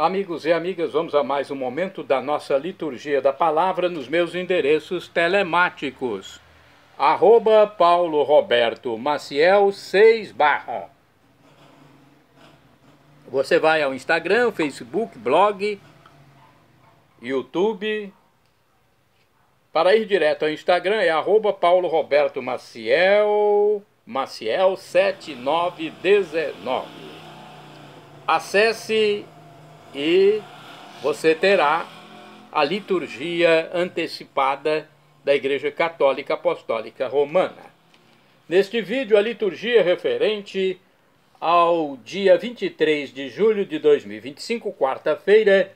Amigos e amigas, vamos a mais um momento da nossa liturgia da palavra nos meus endereços telemáticos. @Paulo Roberto Maciel 6 /. Você vai ao Instagram, Facebook, blog, YouTube. Para ir direto ao Instagram é @Paulo Roberto Maciel 7919. Acesse e você terá a liturgia antecipada da Igreja Católica Apostólica Romana. Neste vídeo, a liturgia referente ao dia 23 de julho de 2025, quarta-feira,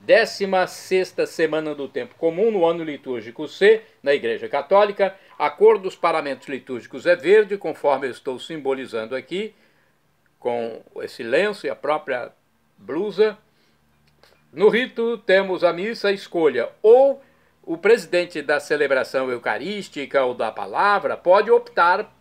16ª semana do Tempo Comum, no ano litúrgico C, na Igreja Católica. A cor dos paramentos litúrgicos é verde, conforme eu estou simbolizando aqui, com esse lenço e a própria blusa. No rito temos a missa, a escolha, ou o presidente da celebração eucarística ou da palavra pode optar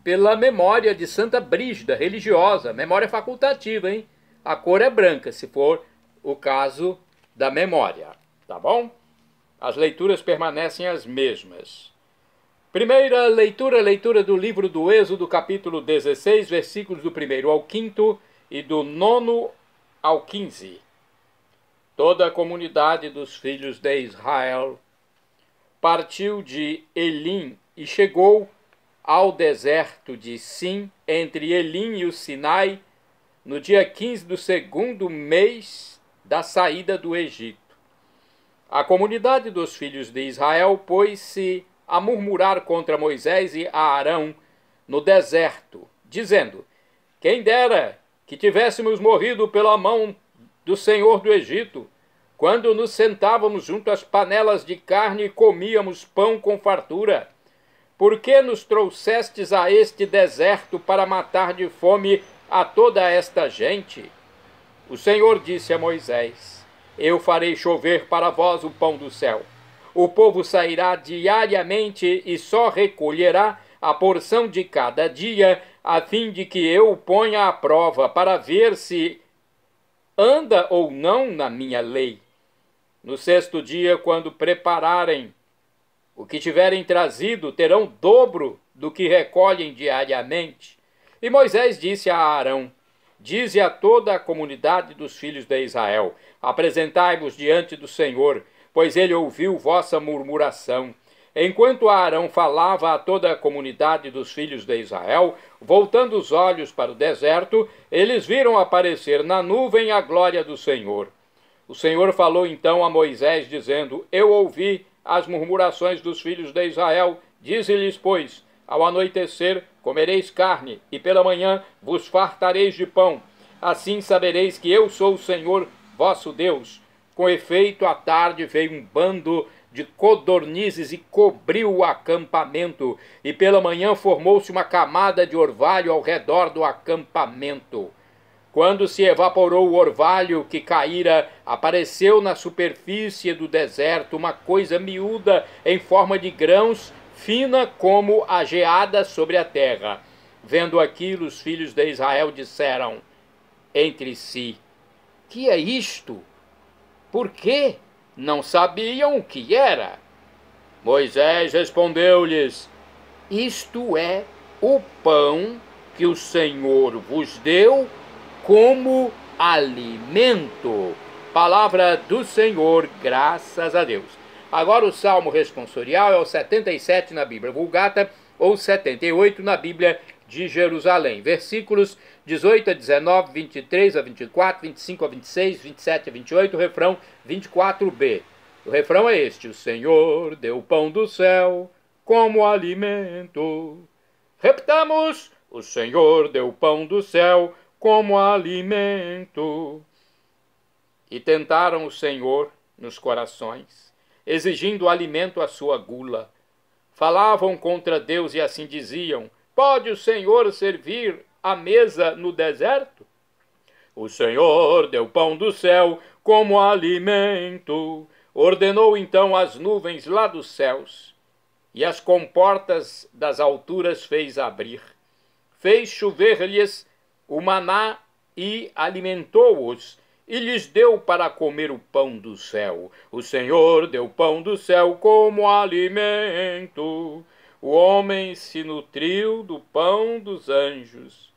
pela memória de Santa Brígida, religiosa, memória facultativa, hein? A cor é branca, se for o caso da memória, tá bom? As leituras permanecem as mesmas. Primeira leitura do livro do Êxodo, capítulo 16, versículos do 1º ao 5º e do 9º ao 15. Toda a comunidade dos filhos de Israel partiu de Elim e chegou ao deserto de Sim, entre Elim e o Sinai, no dia 15 do 2º mês da saída do Egito. A comunidade dos filhos de Israel pôs-se a murmurar contra Moisés e Arão no deserto, dizendo: quem dera que tivéssemos morrido pela mão do Senhor do Egito, quando nos sentávamos junto às panelas de carne e comíamos pão com fartura. Por que nos trouxestes a este deserto para matar de fome a toda esta gente? O Senhor disse a Moisés: eu farei chover para vós o pão do céu. O povo sairá diariamente e só recolherá a porção de cada dia, a fim de que eu o ponha à prova, para ver se anda ou não na minha lei. No 6º dia, quando prepararem o que tiverem trazido, terão dobro do que recolhem diariamente. E Moisés disse a Arão: dize a toda a comunidade dos filhos de Israel: apresentai-vos diante do Senhor, pois ele ouviu vossa murmuração. Enquanto Arão falava a toda a comunidade dos filhos de Israel, voltando os olhos para o deserto, eles viram aparecer na nuvem a glória do Senhor. O Senhor falou então a Moisés, dizendo: eu ouvi as murmurações dos filhos de Israel. Dize-lhes, pois: ao anoitecer comereis carne, e pela manhã vos fartareis de pão. Assim sabereis que eu sou o Senhor vosso Deus. Com efeito, à tarde veio um bando de codornizes e cobriu o acampamento, e pela manhã formou-se uma camada de orvalho ao redor do acampamento. Quando se evaporou o orvalho que caíra, apareceu na superfície do deserto uma coisa miúda em forma de grãos, fina como a geada sobre a terra. Vendo aquilo, os filhos de Israel disseram entre si: que é isto? Por quê? Não sabiam o que era. Moisés respondeu-lhes: isto é o pão que o Senhor vos deu como alimento. Palavra do Senhor, graças a Deus. Agora o salmo responsorial é o 77 na Bíblia Vulgata ou 78 na Bíblia de Jerusalém. Versículos 18 a 19, 23 a 24, 25 a 26, 27 a 28, o refrão 24b. O refrão é este: o Senhor deu o pão do céu como alimento. Repitamos: o Senhor deu o pão do céu como alimento. E tentaram o Senhor nos corações, exigindo alimento à sua gula. Falavam contra Deus e assim diziam: pode o Senhor servir à mesa no deserto? O Senhor deu pão do céu como alimento. Ordenou então as nuvens lá dos céus, e as comportas das alturas fez abrir. Fez chover-lhes o maná e alimentou-os, e lhes deu para comer o pão do céu. O Senhor deu pão do céu como alimento. O homem se nutriu do pão dos anjos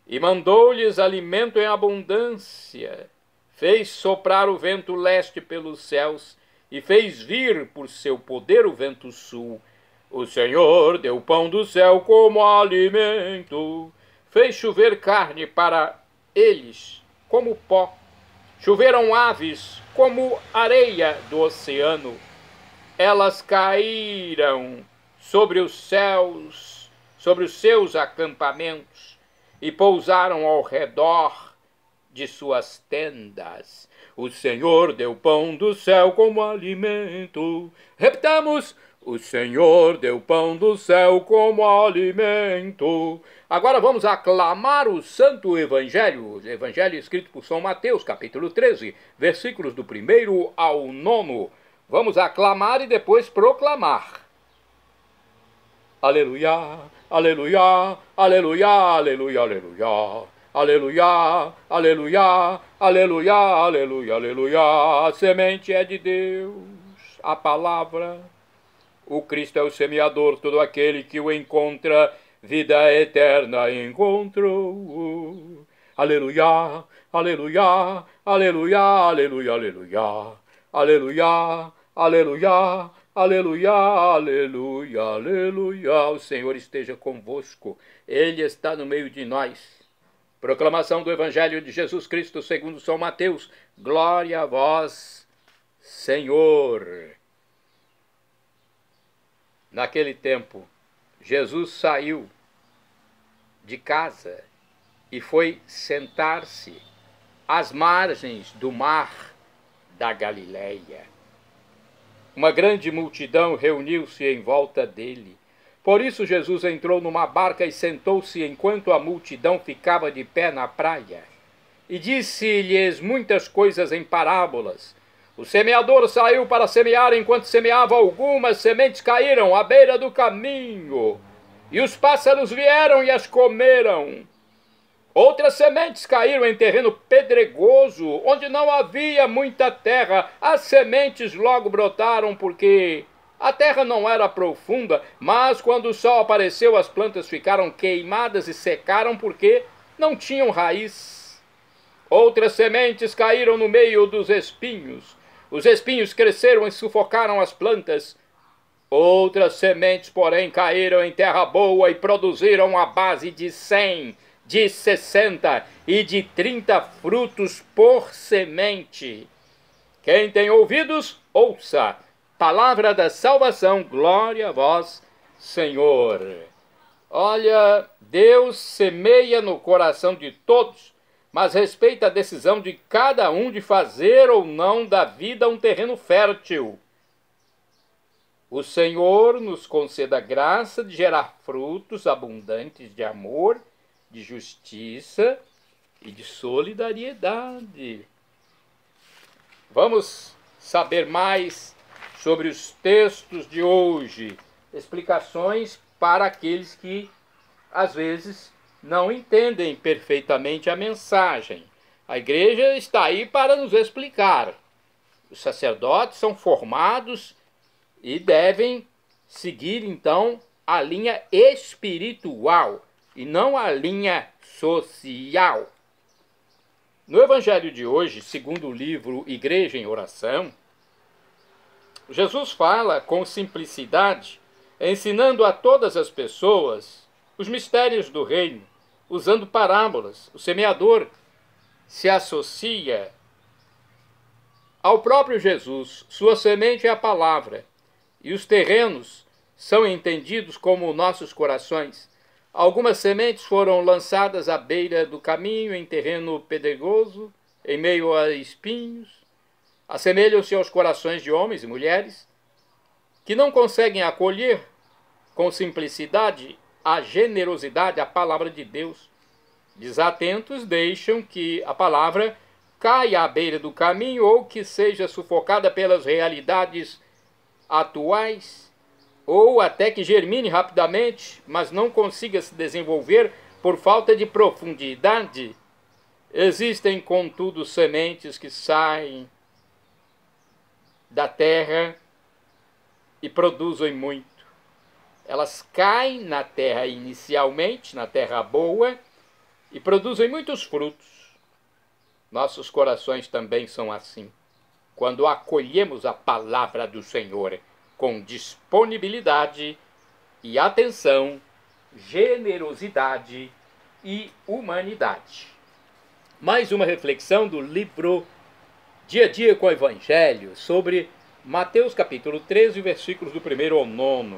e mandou-lhes alimento em abundância. Fez soprar o vento leste pelos céus e fez vir por seu poder o vento sul. O Senhor deu pão do céu como alimento. Fez chover carne para eles como pó. Choveram aves como areia do oceano. Elas caíram sobre os céus, sobre os seus acampamentos, e pousaram ao redor de suas tendas. O Senhor deu pão do céu como alimento. Repitamos: o Senhor deu pão do céu como alimento. Agora vamos aclamar o Santo Evangelho, o Evangelho escrito por São Mateus, capítulo 13, versículos do 1º ao 9º. Vamos aclamar e depois proclamar. Aleluia, aleluia, aleluia, aleluia, aleluia. Aleluia, aleluia, aleluia, aleluia, aleluia. A semente é de Deus, a palavra. O Cristo é o semeador, todo aquele que o encontra, vida eterna encontrou. Aleluia, aleluia, aleluia, aleluia, aleluia. Aleluia, aleluia, aleluia, aleluia, aleluia. O Senhor esteja convosco, Ele está no meio de nós. Proclamação do Evangelho de Jesus Cristo segundo São Mateus. Glória a vós, Senhor. Naquele tempo, Jesus saiu de casa e foi sentar-se às margens do mar da Galileia. Uma grande multidão reuniu-se em volta dele. Por isso Jesus entrou numa barca e sentou-se enquanto a multidão ficava de pé na praia. E disse-lhes muitas coisas em parábolas. O semeador saiu para semear, enquanto semeava, algumas sementes caíram à beira do caminho, e os pássaros vieram e as comeram. Outras sementes caíram em terreno pedregoso, onde não havia muita terra. As sementes logo brotaram, porque a terra não era profunda, mas quando o sol apareceu, as plantas ficaram queimadas e secaram, porque não tinham raiz. Outras sementes caíram no meio dos espinhos. Os espinhos cresceram e sufocaram as plantas. Outras sementes, porém, caíram em terra boa e produziram a base de 100, de 60 e de 30 frutos por semente. Quem tem ouvidos, ouça. Palavra da salvação, glória a vós, Senhor. Olha, Deus semeia no coração de todos, mas respeita a decisão de cada um de fazer ou não da vida um terreno fértil. O Senhor nos conceda a graça de gerar frutos abundantes de amor, de justiça e de solidariedade. Vamos saber mais sobre os textos de hoje, explicações para aqueles que, às vezes, não entendem perfeitamente a mensagem. A igreja está aí para nos explicar. Os sacerdotes são formados e devem seguir, então, a linha espiritual e não a linha social. No Evangelho de hoje, segundo o livro Igreja em Oração, Jesus fala com simplicidade, ensinando a todas as pessoas os mistérios do reino, usando parábolas. O semeador se associa ao próprio Jesus. Sua semente é a palavra, e os terrenos são entendidos como nossos corações. Algumas sementes foram lançadas à beira do caminho, em terreno pedregoso, em meio a espinhos. Assemelham-se aos corações de homens e mulheres que não conseguem acolher com simplicidade a generosidade, a palavra de Deus. Desatentos deixam que a palavra caia à beira do caminho ou que seja sufocada pelas realidades atuais, ou até que germine rapidamente, mas não consiga se desenvolver por falta de profundidade. Existem, contudo, sementes que saem da terra e produzem muito. Elas caem na terra inicialmente, na terra boa, e produzem muitos frutos. Nossos corações também são assim. Quando acolhemos a palavra do Senhor com disponibilidade e atenção, generosidade e humanidade. Mais uma reflexão do livro Dia a Dia com o Evangelho, sobre Mateus capítulo 13, versículos do 1º ao 9.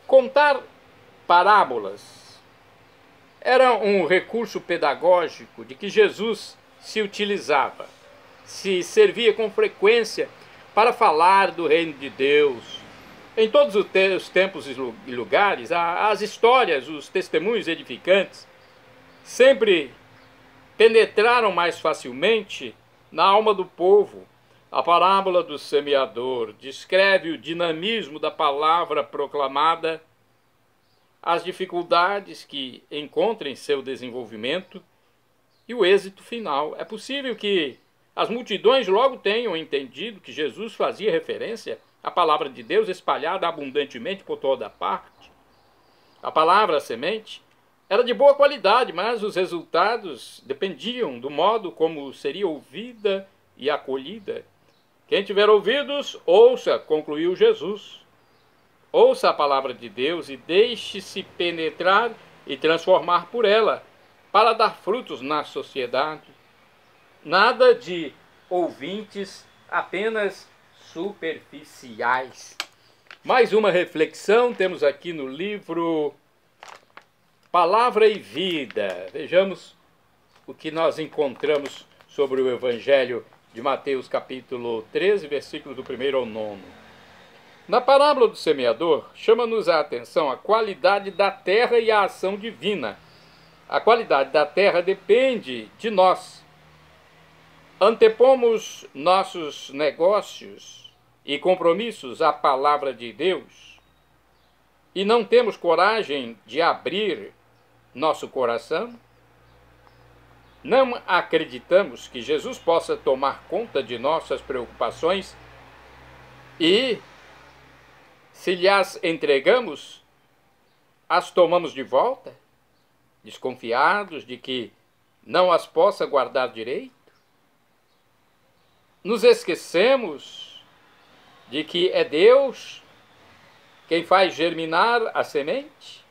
Contar parábolas era um recurso pedagógico de que Jesus se utilizava, se servia com frequência para falar do reino de Deus. Em todos os tempos e lugares, as histórias, os testemunhos edificantes sempre penetraram mais facilmente na alma do povo. A parábola do semeador descreve o dinamismo da palavra proclamada, as dificuldades que encontra em seu desenvolvimento e o êxito final. É possível que as multidões logo tenham entendido que Jesus fazia referência à palavra de Deus espalhada abundantemente por toda parte. A palavra, a semente, era de boa qualidade, mas os resultados dependiam do modo como seria ouvida e acolhida. Quem tiver ouvidos, ouça, concluiu Jesus. Ouça a palavra de Deus e deixe-se penetrar e transformar por ela, para dar frutos na sociedade. Nada de ouvintes apenas superficiais. Mais uma reflexão temos aqui no livro Palavra e Vida. Vejamos o que nós encontramos sobre o Evangelho de Mateus capítulo 13, versículos do 1º ao 9. Na parábola do semeador, chama-nos a atenção a qualidade da terra e a ação divina. A qualidade da terra depende de nós. Antepomos nossos negócios e compromissos à palavra de Deus e não temos coragem de abrir nosso coração? Não acreditamos que Jesus possa tomar conta de nossas preocupações e, se lhes entregamos, as tomamos de volta, desconfiados de que não as possa guardar direito? Nos esquecemos de que é Deus quem faz germinar a semente?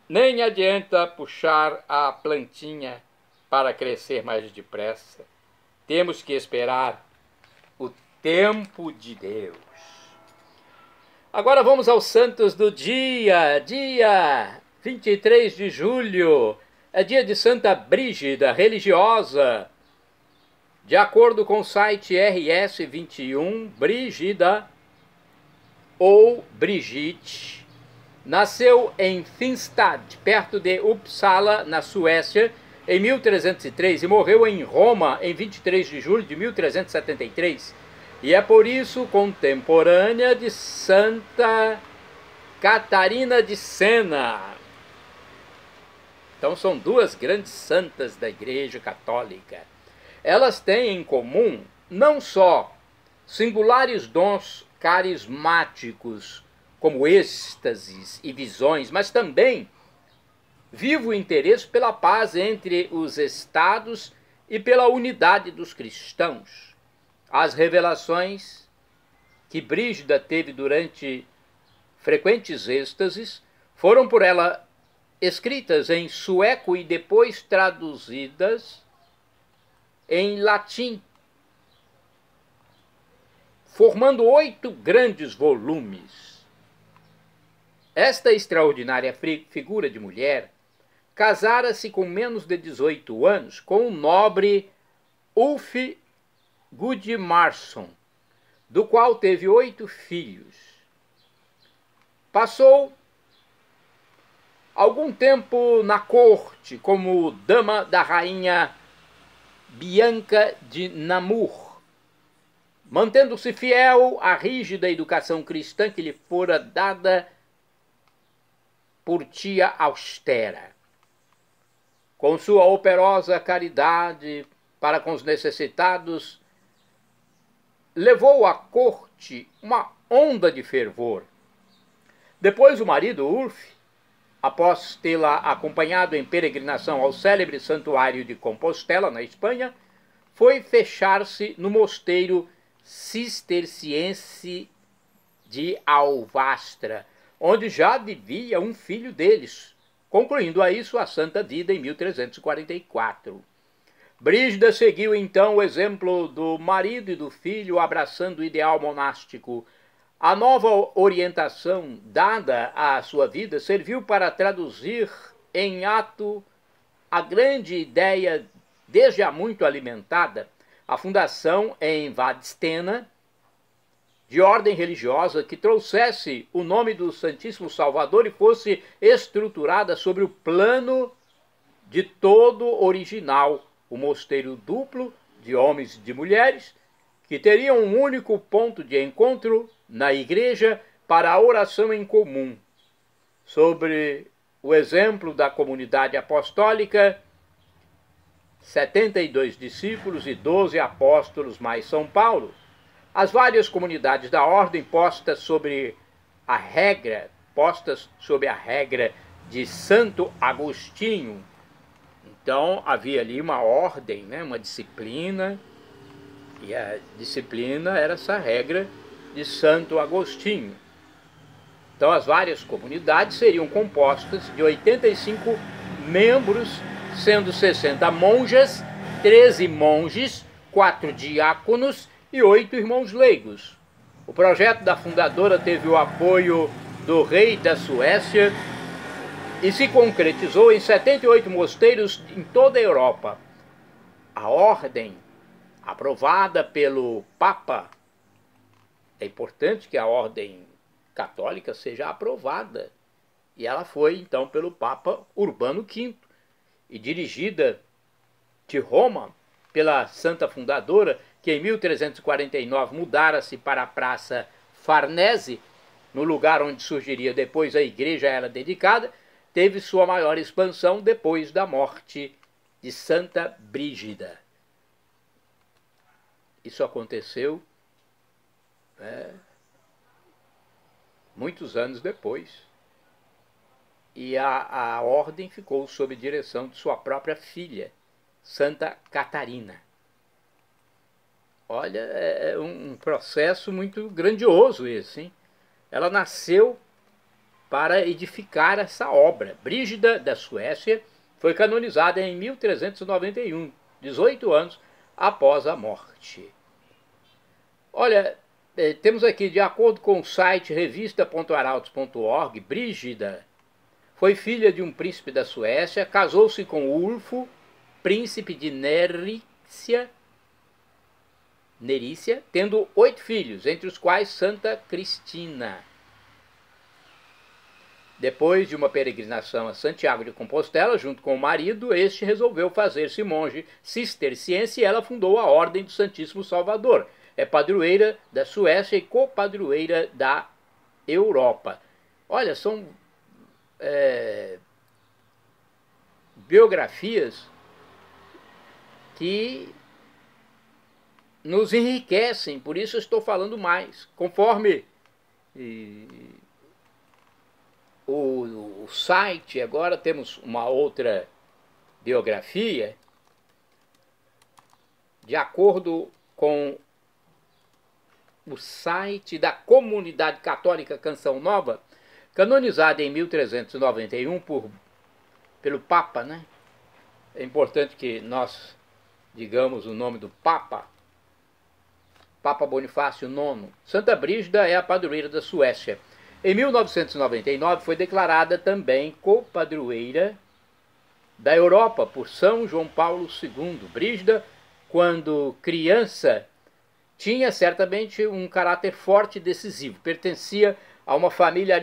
Nem adianta puxar a plantinha para crescer mais depressa. Temos que esperar o tempo de Deus. Agora vamos aos santos do dia 23 de julho. É dia de Santa Brígida, religiosa. De acordo com o site RS21, Brígida, ou Brigitte, nasceu em Finstad, perto de Uppsala, na Suécia, em 1303 e morreu em Roma em 23 de julho de 1373. E é por isso contemporânea de Santa Catarina de Sena. Então são duas grandes santas da Igreja Católica. Elas têm em comum não só singulares dons carismáticos, como êxtases e visões, mas também vivo interesse pela paz entre os estados e pela unidade dos cristãos. As revelações que Brígida teve durante frequentes êxtases foram por ela escritas em sueco e depois traduzidas em latim, formando 8 grandes volumes. Esta extraordinária figura de mulher casara-se com menos de 18 anos com o nobre Ulf Gudmarsson, do qual teve 8 filhos. Passou algum tempo na corte como dama da rainha Bianca de Namur, mantendo-se fiel à rígida educação cristã que lhe fora dada por tia austera. com sua operosa caridade para com os necessitados, levou à corte uma onda de fervor. Depois o marido, Ulf, após tê-la acompanhado em peregrinação ao célebre santuário de Compostela, na Espanha, foi fechar-se no mosteiro cisterciense de Alvastra, onde já vivia um filho deles, concluindo aí sua santa vida em 1344. Brígida seguiu então o exemplo do marido e do filho, abraçando o ideal monástico. A nova orientação dada à sua vida serviu para traduzir em ato a grande ideia, desde há muito alimentada, a fundação em Vadstena, de ordem religiosa que trouxesse o nome do Santíssimo Salvador e fosse estruturada sobre o plano de todo original, o mosteiro duplo de homens e de mulheres, que teriam um único ponto de encontro na igreja para a oração em comum, sobre o exemplo da comunidade apostólica, 72 discípulos e 12 apóstolos mais São Paulo. As várias comunidades da ordem postas sob a regra de Santo Agostinho. Então havia ali uma ordem, né, uma disciplina, e a disciplina era essa regra de Santo Agostinho. Então as várias comunidades seriam compostas de 85 membros, sendo 60 monjas, 13 monges, 4 diáconos e 8 irmãos leigos. O projeto da fundadora teve o apoio do rei da Suécia e se concretizou em 78 mosteiros em toda a Europa. A ordem, aprovada pelo Papa, é importante que a ordem católica seja aprovada, e ela foi então pelo Papa Urbano V, e dirigida de Roma pela Santa Fundadora, que em 1349 mudara-se para a Praça Farnese, no lugar onde surgiria depois a igreja a ela dedicada, teve sua maior expansão depois da morte de Santa Brígida. Isso aconteceu muitos anos depois, e a ordem ficou sob direção de sua própria filha, Santa Catarina. Olha, é um processo muito grandioso esse, hein? Ela nasceu para edificar essa obra. Brígida, da Suécia, foi canonizada em 1391, 18 anos após a morte. Olha, temos aqui, de acordo com o site revista.arautos.org, Brígida foi filha de um príncipe da Suécia, casou-se com Ulfo, príncipe de Nerícia, tendo 8 filhos, entre os quais Santa Cristina. Depois de uma peregrinação a Santiago de Compostela, junto com o marido, este resolveu fazer-se monge cisterciense e ela fundou a Ordem do Santíssimo Salvador. É padroeira da Suécia e copadroeira da Europa. Olha, são biografias que nos enriquecem, por isso eu estou falando mais. Conforme o site, agora temos uma outra biografia, de acordo com o site da Comunidade Católica Canção Nova, canonizada em 1391 pelo Papa, né? É importante que nós digamos o nome do Papa, Papa Bonifácio IX. Santa Brígida é a padroeira da Suécia. Em 1999 foi declarada também copadroeira da Europa por São João Paulo II. Brígida, quando criança, tinha certamente um caráter forte e decisivo. Pertencia a uma família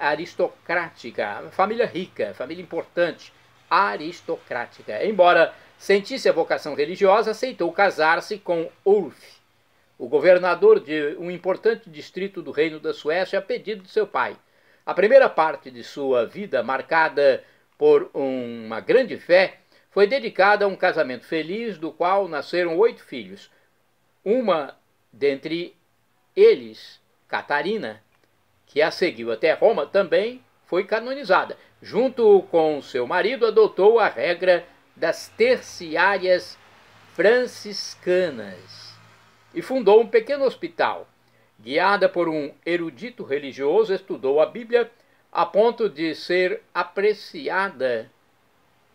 aristocrática, uma família rica, família importante, aristocrática. Embora sentisse a vocação religiosa, aceitou casar-se com Ulf, o governador de um importante distrito do Reino da Suécia, a pedido de seu pai. A primeira parte de sua vida, marcada por uma grande fé, foi dedicada a um casamento feliz, do qual nasceram 8 filhos. Uma dentre eles, Catarina, que a seguiu até Roma, também foi canonizada. Junto com seu marido, adotou a regra das terciárias franciscanas e fundou um pequeno hospital. Guiada por um erudito religioso, estudou a Bíblia a ponto de ser apreciada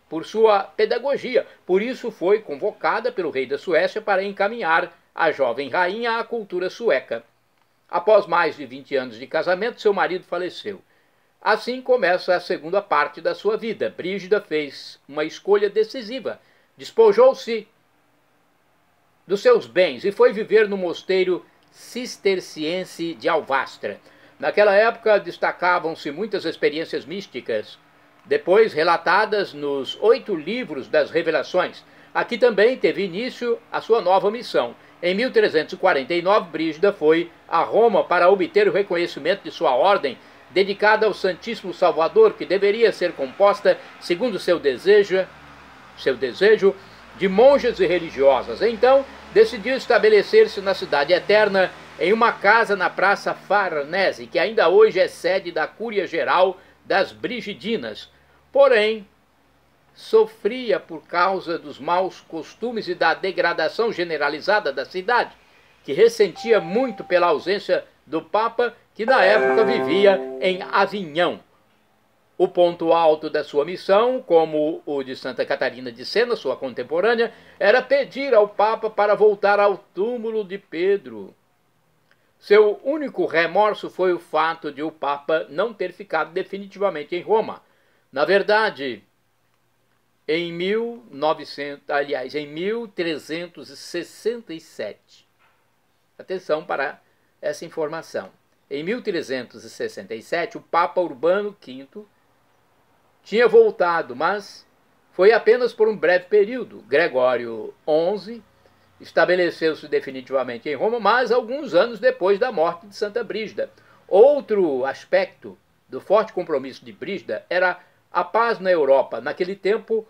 por sua pedagogia. Por isso foi convocada pelo rei da Suécia para encaminhar a jovem rainha à cultura sueca. Após mais de 20 anos de casamento, seu marido faleceu. Assim começa a segunda parte da sua vida. Brígida fez uma escolha decisiva. Despojou-se dos seus bens e foi viver no mosteiro cisterciense de Alvastra. Naquela época destacavam-se muitas experiências místicas, depois relatadas nos 8 livros das Revelações. Aqui também teve início a sua nova missão. Em 1349, Brígida foi a Roma para obter o reconhecimento de sua ordem, dedicada ao Santíssimo Salvador, que deveria ser composta, segundo seu desejo, de monjas e religiosas. Então, decidiu estabelecer-se na Cidade Eterna, em uma casa na Praça Farnese, que ainda hoje é sede da Cúria Geral das Brigidinas. Porém, sofria por causa dos maus costumes e da degradação generalizada da cidade, que ressentia muito pela ausência do Papa, que na época vivia em Avignon. O ponto alto da sua missão, como o de Santa Catarina de Sena, sua contemporânea, era pedir ao Papa para voltar ao túmulo de Pedro. Seu único remorso foi o fato de o Papa não ter ficado definitivamente em Roma. Na verdade, em 1367. Atenção para essa informação. Em 1367, o Papa Urbano V tinha voltado, mas foi apenas por um breve período. Gregório XI estabeleceu-se definitivamente em Roma, mas alguns anos depois da morte de Santa Brígida. Outro aspecto do forte compromisso de Brígida era a paz na Europa. Naquele tempo,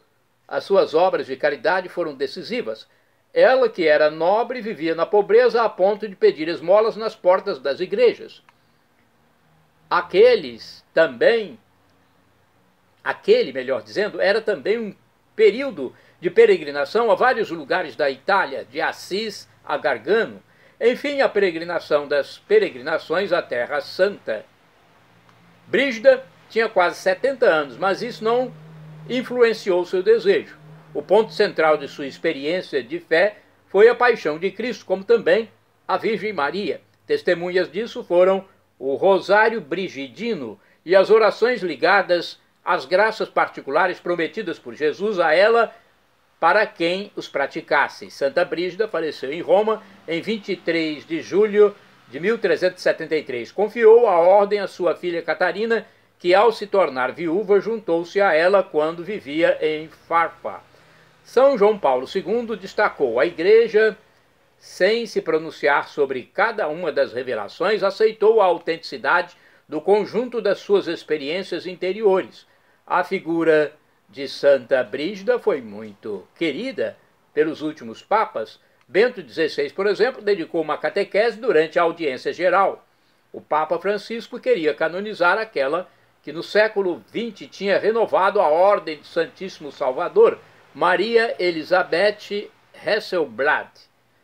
as suas obras de caridade foram decisivas. Ela, que era nobre, vivia na pobreza a ponto de pedir esmolas nas portas das igrejas. Aquele, melhor dizendo, era também um período de peregrinação a vários lugares da Itália, de Assis a Gargano. Enfim, a peregrinação das peregrinações à Terra Santa. Brígida tinha quase 70 anos, mas isso não influenciou seu desejo. O ponto central de sua experiência de fé foi a paixão de Cristo, como também a Virgem Maria. Testemunhas disso foram o Rosário Brigidino e as orações ligadas às graças particulares prometidas por Jesus a ela para quem os praticasse. Santa Brígida faleceu em Roma em 23 de julho de 1373. Confiou a ordem à sua filha Catarina, que ao se tornar viúva juntou-se a ela quando vivia em Farfa. São João Paulo II destacou: a Igreja, sem se pronunciar sobre cada uma das revelações, aceitou a autenticidade do conjunto das suas experiências interiores. A figura de Santa Brígida foi muito querida pelos últimos papas. Bento XVI, por exemplo, dedicou uma catequese durante a audiência geral. O Papa Francisco queria canonizar aquela que no século XX tinha renovado a Ordem do Santíssimo Salvador, Maria Elizabeth Hasselblad,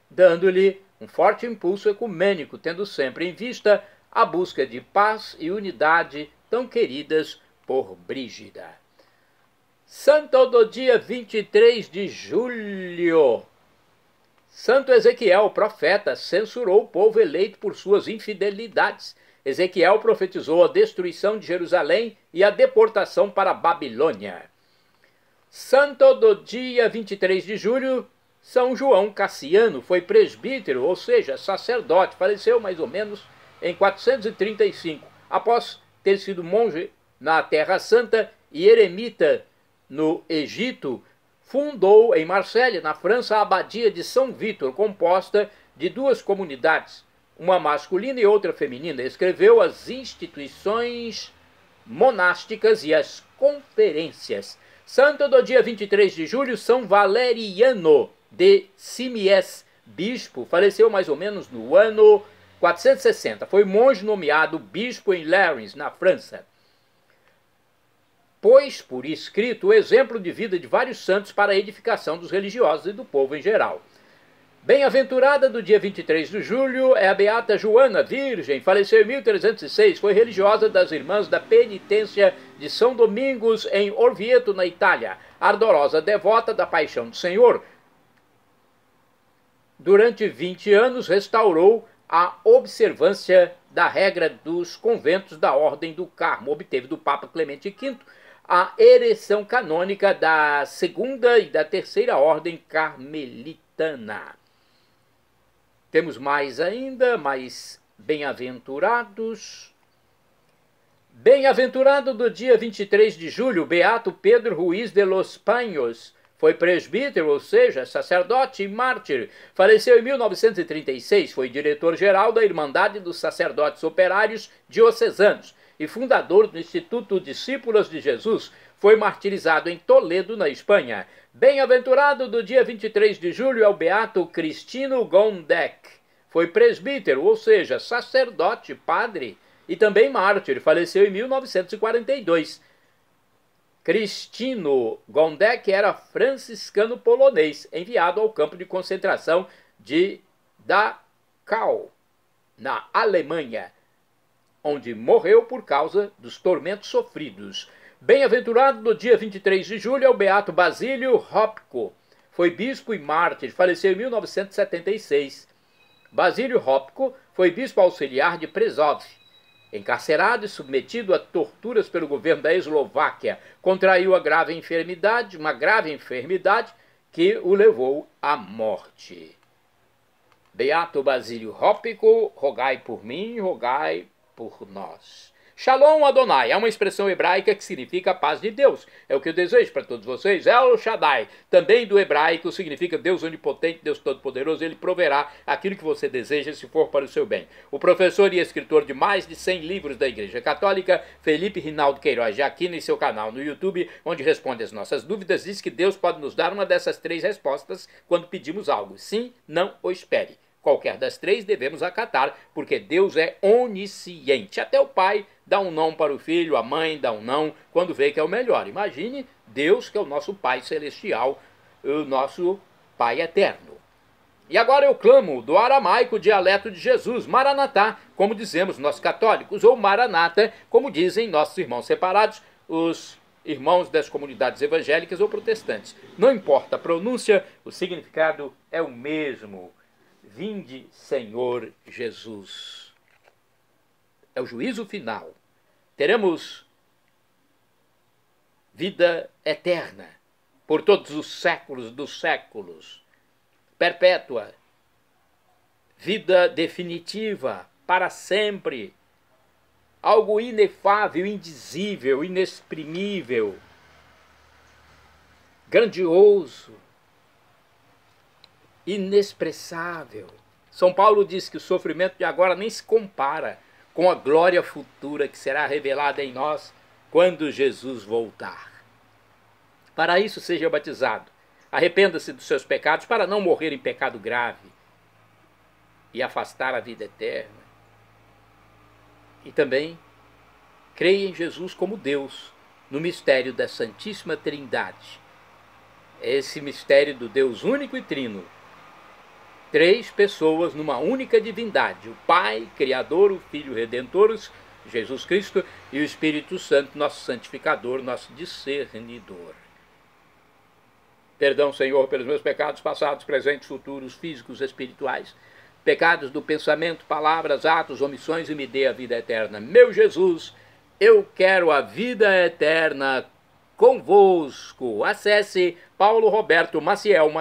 dando-lhe um forte impulso ecumênico, tendo sempre em vista a busca de paz e unidade tão queridas por Brígida. Santo do dia 23 de julho. Santo Ezequiel, profeta, censurou o povo eleito por suas infidelidades. Ezequiel profetizou a destruição de Jerusalém e a deportação para a Babilônia. Santo do dia 23 de julho, São João Cassiano, foi presbítero, ou seja, sacerdote, faleceu mais ou menos em 435, após ter sido monge na Terra Santa e eremita no Egito. Fundou em Marselha, na França, a abadia de São Vítor, composta de 2 comunidades, uma masculina e outra feminina. Escreveu as instituições monásticas e as conferências. Santo do dia 23 de julho, São Valeriano de Simies, bispo, faleceu mais ou menos no ano 460. Foi monge nomeado bispo em Lérins, na França. Pôs por escrito o exemplo de vida de vários santos para a edificação dos religiosos e do povo em geral. Bem-aventurada do dia 23 de julho é a beata Joana, virgem, faleceu em 1306, foi religiosa das Irmãs da Penitência de São Domingos em Orvieto, na Itália, ardorosa devota da Paixão do Senhor. Durante 20 anos restaurou a observância da regra dos conventos da Ordem do Carmo, obteve do Papa Clemente V a ereção canônica da segunda e da terceira Ordem Carmelitana. Temos mais ainda, mais bem-aventurados. Bem-aventurado do dia 23 de julho, Beato Pedro Ruiz de los Paños. Foi presbítero, ou seja, sacerdote e mártir. Faleceu em 1936, foi diretor-geral da Irmandade dos Sacerdotes Operários Diocesanos e fundador do Instituto Discípulos de Jesus. Foi martirizado em Toledo, na Espanha. Bem-aventurado do dia 23 de julho é o Beato Cristino Gondek. Foi presbítero, ou seja, sacerdote, padre e também mártir. Faleceu em 1942. Cristino Gondek era franciscano polonês, enviado ao campo de concentração de Dachau, na Alemanha, onde morreu por causa dos tormentos sofridos. Bem-aventurado no dia 23 de julho é o Beato Basílio Hopko. Foi bispo e mártir, faleceu em 1976. Basílio Hopko foi bispo auxiliar de Przov. Encarcerado e submetido a torturas pelo governo da Eslováquia, contraiu uma grave enfermidade que o levou à morte. Beato Basílio Hopko, rogai por mim, rogai por nós. Shalom Adonai é uma expressão hebraica que significa a paz de Deus. É o que eu desejo para todos vocês. El Shaddai, também do hebraico, significa Deus onipotente, Deus todo-poderoso. Ele proverá aquilo que você deseja se for para o seu bem. O professor e escritor de mais de 100 livros da Igreja Católica, Felipe Rinaldo Queiroz, já aqui em seu canal no YouTube, onde responde as nossas dúvidas, diz que Deus pode nos dar uma dessas 3 respostas quando pedimos algo. Sim, não ou espere. Qualquer das 3 devemos acatar, porque Deus é onisciente. Até o pai dá um não para o filho, a mãe dá um não quando vê que é o melhor. Imagine Deus, que é o nosso Pai Celestial, o nosso Pai Eterno. E agora eu clamo do aramaico dialeto de Jesus, Maranatá, como dizemos nós católicos, ou Maranata, como dizem nossos irmãos separados, os irmãos das comunidades evangélicas ou protestantes. Não importa a pronúncia, o significado é o mesmo. Vinde, Senhor Jesus. É o juízo final. Teremos vida eterna por todos os séculos dos séculos. Perpétua. Vida definitiva, para sempre. Algo inefável, indizível, inexprimível. Grandioso. Inexpressável. São Paulo diz que o sofrimento de agora nem se compara com a glória futura que será revelada em nós quando Jesus voltar. Para isso seja batizado. Arrependa-se dos seus pecados para não morrer em pecado grave e afastar a vida eterna. E também creia em Jesus como Deus, no mistério da Santíssima Trindade. Esse mistério do Deus único e trino. 3 pessoas numa única divindade, o Pai, Criador, o Filho Redentor, Jesus Cristo, e o Espírito Santo, nosso santificador, nosso discernidor. Perdão, Senhor, pelos meus pecados passados, presentes, futuros, físicos, espirituais, pecados do pensamento, palavras, atos, omissões, e me dê a vida eterna. Meu Jesus, eu quero a vida eterna convosco. Acesse Paulo Roberto Maciel.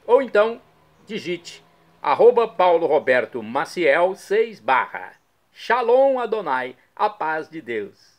Ou então, digite @Paulo Roberto Maciel 6 /. Shalom Adonai, a paz de Deus.